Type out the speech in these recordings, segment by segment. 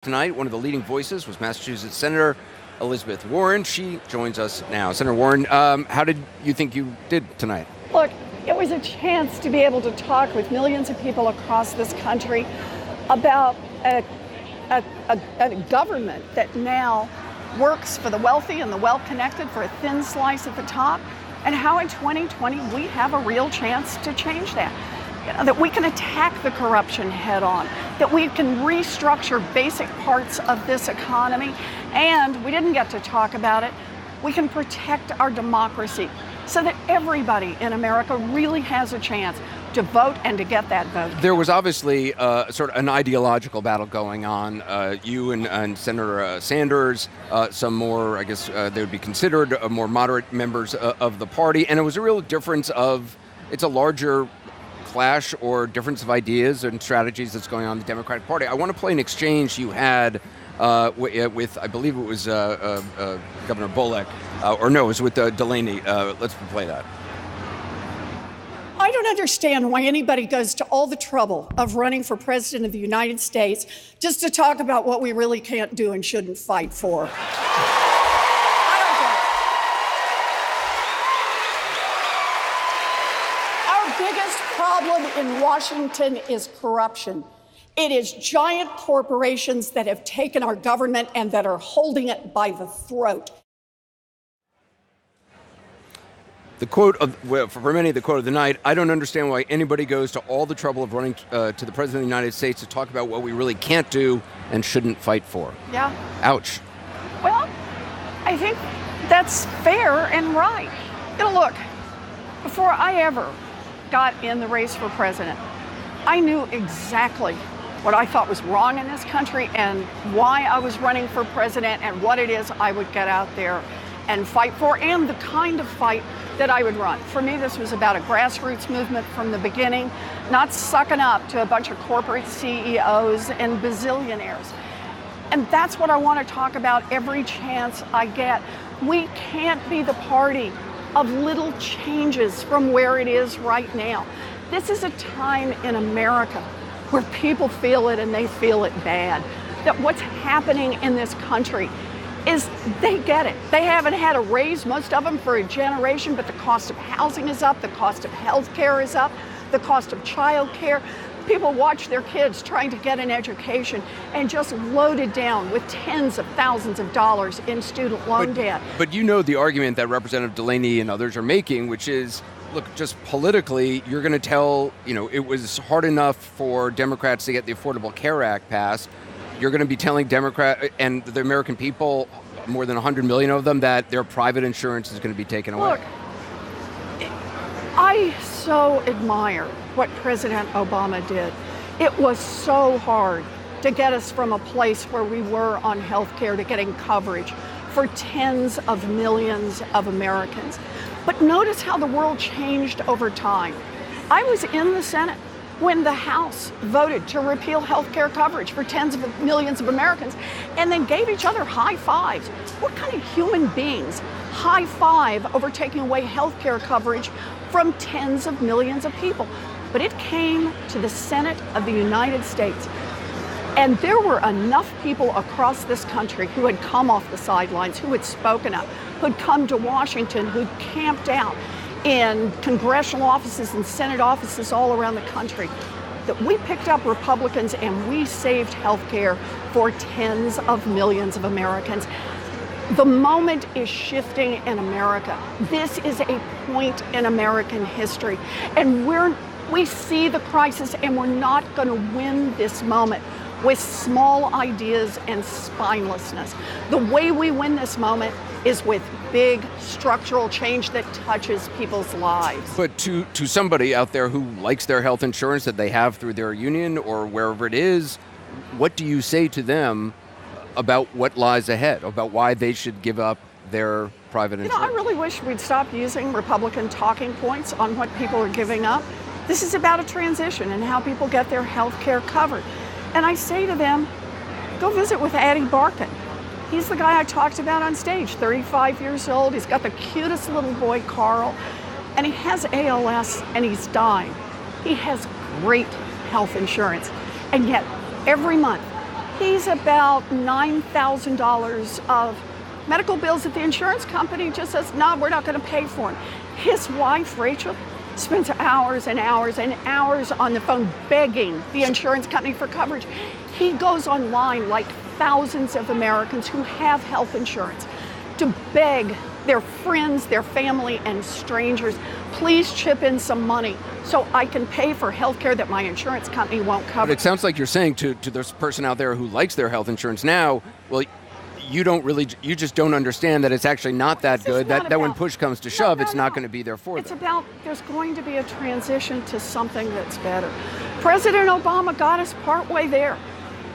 Tonight, one of the leading voices was Massachusetts Senator Elizabeth Warren. She joins us now. Senator Warren, how did you think you did tonight? Look, it was a chance to be able to talk with millions of people across this country about a government that now works for the wealthy and the well-connected for a thin slice at the top, and how in 2020 we have a real chance to change that. That we can attack the corruption head on, that we can restructure basic parts of this economy, and we didn't get to talk about it, we can protect our democracy so that everybody in America really has a chance to vote and to get that vote. There was obviously sort of an ideological battle going on. You and Senator Sanders, some more, I guess they would be considered more moderate members of the party, and it was a real difference of, it's a larger clash or difference of ideas and strategies that's going on in the Democratic Party. I want to play an exchange you had with, I believe it was Governor Bullock, or no, it was with Delaney. Let's play that. I don't understand why anybody goes to all the trouble of running for president of the United States just to talk about what we really can't do and shouldn't fight for. Biggest problem in Washington is corruption. It is giant corporations that have taken our government and that are holding it by the throat. The quote of, for many, the quote of the night, I don't understand why anybody goes to all the trouble of running to the President of the United States to talk about what we really can't do and shouldn't fight for. Yeah. Ouch. Well, I think that's fair and right. Look, before I ever got in the race for president, I knew exactly what I thought was wrong in this country and why I was running for president and what it is I would get out there and fight for, and the kind of fight that I would run. For me, this was about a grassroots movement from the beginning, not sucking up to a bunch of corporate CEOs and bazillionaires. And that's what I want to talk about every chance I get. We can't be the party of little changes from where it is right now. This is a time in America where people feel it and they feel it bad. That what's happening in this country is they get it. They haven't had a raise, most of them, for a generation, but the cost of housing is up, the cost of health care is up, the cost of child care. People watch their kids trying to get an education and just loaded down with tens of thousands of dollars in student loan debt. But you know the argument that Representative Delaney and others are making, which is, look, just politically, you're going to tell, it was hard enough for Democrats to get the Affordable Care Act passed. You're going to be telling Democrat and the American people, more than 100 million of them, that their private insurance is going to be taken away. Look, I so admire what President Obama did. It was so hard to get us from a place where we were on health care to getting coverage for tens of millions of Americans. But notice how the world changed over time. I was in the Senate when the House voted to repeal health care coverage for tens of millions of Americans and then gave each other high fives. What kind of human beings high five over taking away health care coverage from tens of millions of people? But it came to the Senate of the United States. And there were enough people across this country who had come off the sidelines, who had spoken up, who'd come to Washington, who'd camped out in congressional offices and Senate offices all around the country, that we picked up Republicans and we saved health care for tens of millions of Americans. The moment is shifting in America. This is a point in American history. And we see the crisis, and we're not going to win this moment with small ideas and spinelessness. The way we win this moment is with big structural change that touches people's lives. But to somebody out there who likes their health insurance that they have through their union or wherever it is, what do you say to them about what lies ahead, about why they should give up their private insurance? I really wish we'd stop using Republican talking points on what people are giving up. This is about a transition and how people get their health care covered. And I say to them, go visit with Addie Barkan. He's the guy I talked about on stage, 35 years old. He's got the cutest little boy, Carl, and he has ALS and he's dying. He has great health insurance. And yet every month He's about $9,000 of medical bills that the insurance company just says, no, we're not going to pay for him. His wife, Rachel, spends hours and hours and hours on the phone begging the insurance company for coverage. He goes online, like thousands of Americans who have health insurance, to beg their friends, their family, and strangers, please chip in some money so I can pay for health care that my insurance company won't cover. But it sounds like you're saying to this person out there who likes their health insurance now, well, you just don't understand that it's actually not that good, that when push comes to shove, it's not going to be there for them. It's about, there's going to be a transition to something that's better. President Obama got us partway there.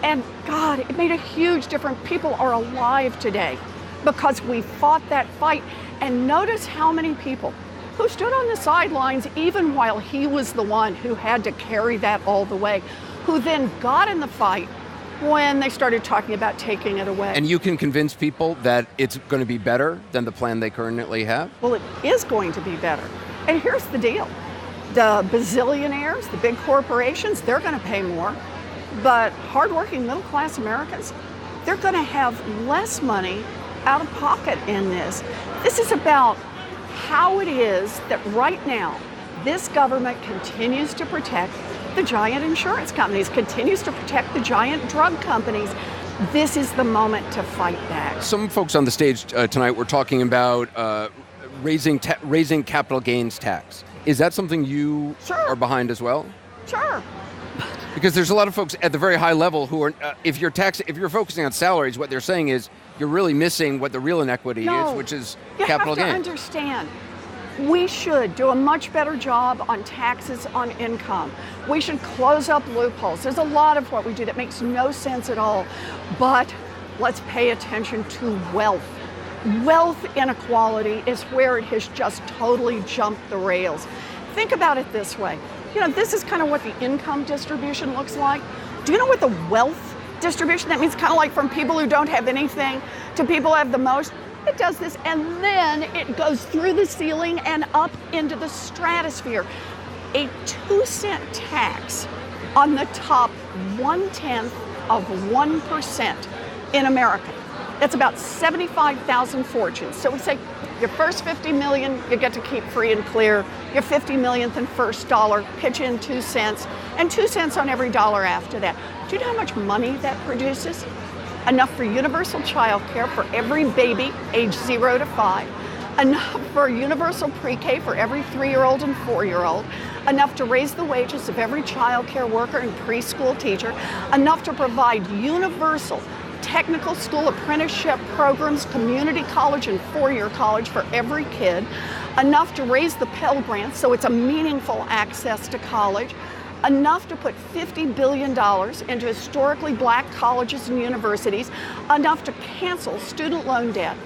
And God, it made a huge difference. People are alive today because we fought that fight. And notice how many people who stood on the sidelines even while he was the one who had to carry that all the way, who then got in the fight when they started talking about taking it away. And you can convince people that it's going to be better than the plan they currently have? Well, it is going to be better. And here's the deal. The bazillionaires, the big corporations, they're going to pay more. But hardworking middle-class Americans, they're going to have less money out of pocket in this. This is about how it is that right now this government continues to protect the giant insurance companies, continues to protect the giant drug companies. This is the moment to fight back. Some folks on the stage tonight were talking about raising capital gains tax. Is that something you are behind as well? Sure. Because there's a lot of folks at the very high level who are, if you're focusing on salaries, what they're saying is you're really missing what the real inequity is, which is capital gains. You have to understand, we should do a much better job on taxes on income. We should close up loopholes. There's a lot of what we do that makes no sense at all, but let's pay attention to wealth. Wealth inequality is where it has just totally jumped the rails. Think about it this way. You know, this is kind of what the income distribution looks like. Do you know what the wealth distribution, that means kind of like from people who don't have anything to people who have the most? It does this, and then it goes through the ceiling and up into the stratosphere. A 2-cent tax on the top 1/10 of 1% in America. That's about 75,000 fortunes. So we say your first 50 million, you get to keep free and clear. Your 50 millionth and first dollar, pitch in 2 cents, and 2 cents on every dollar after that. Do you know how much money that produces? Enough for universal child care for every baby age 0 to 5, enough for universal pre-K for every 3-year-old and 4-year-old, enough to raise the wages of every child care worker and preschool teacher, enough to provide universal technical school apprenticeship programs, community college and 4-year college for every kid, enough to raise the Pell Grant so it's a meaningful access to college, enough to put $50 billion into historically black colleges and universities, enough to cancel student loan debt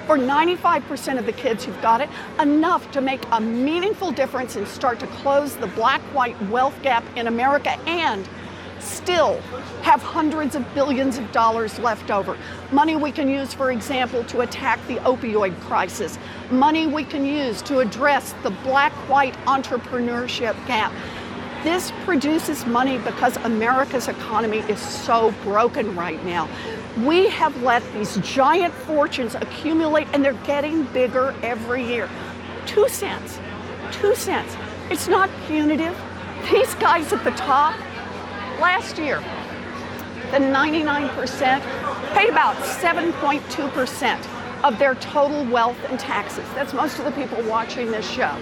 for 95% of the kids who've got it, enough to make a meaningful difference and start to close the black-white wealth gap in America, and still have hundreds of billions of dollars left over. Money we can use, for example, to attack the opioid crisis. Money we can use to address the black-white entrepreneurship gap. This produces money because America's economy is so broken right now. We have let these giant fortunes accumulate, and they're getting bigger every year. 2 cents, 2 cents. It's not punitive. These guys at the top, last year, the 99% paid about 7.2% of their total wealth and taxes. That's most of the people watching this show.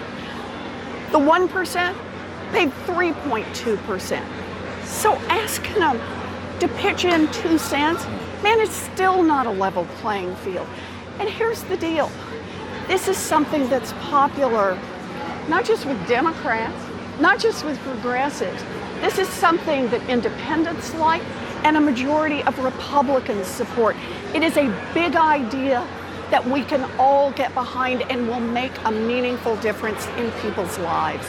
The 1% paid 3.2%. So asking them to pitch in 2 cents, man, it's still not a level playing field. And here's the deal. This is something that's popular, not just with Democrats, not just with progressives. This is something that independents like and a majority of Republicans support. It is a big idea that we can all get behind and will make a meaningful difference in people's lives.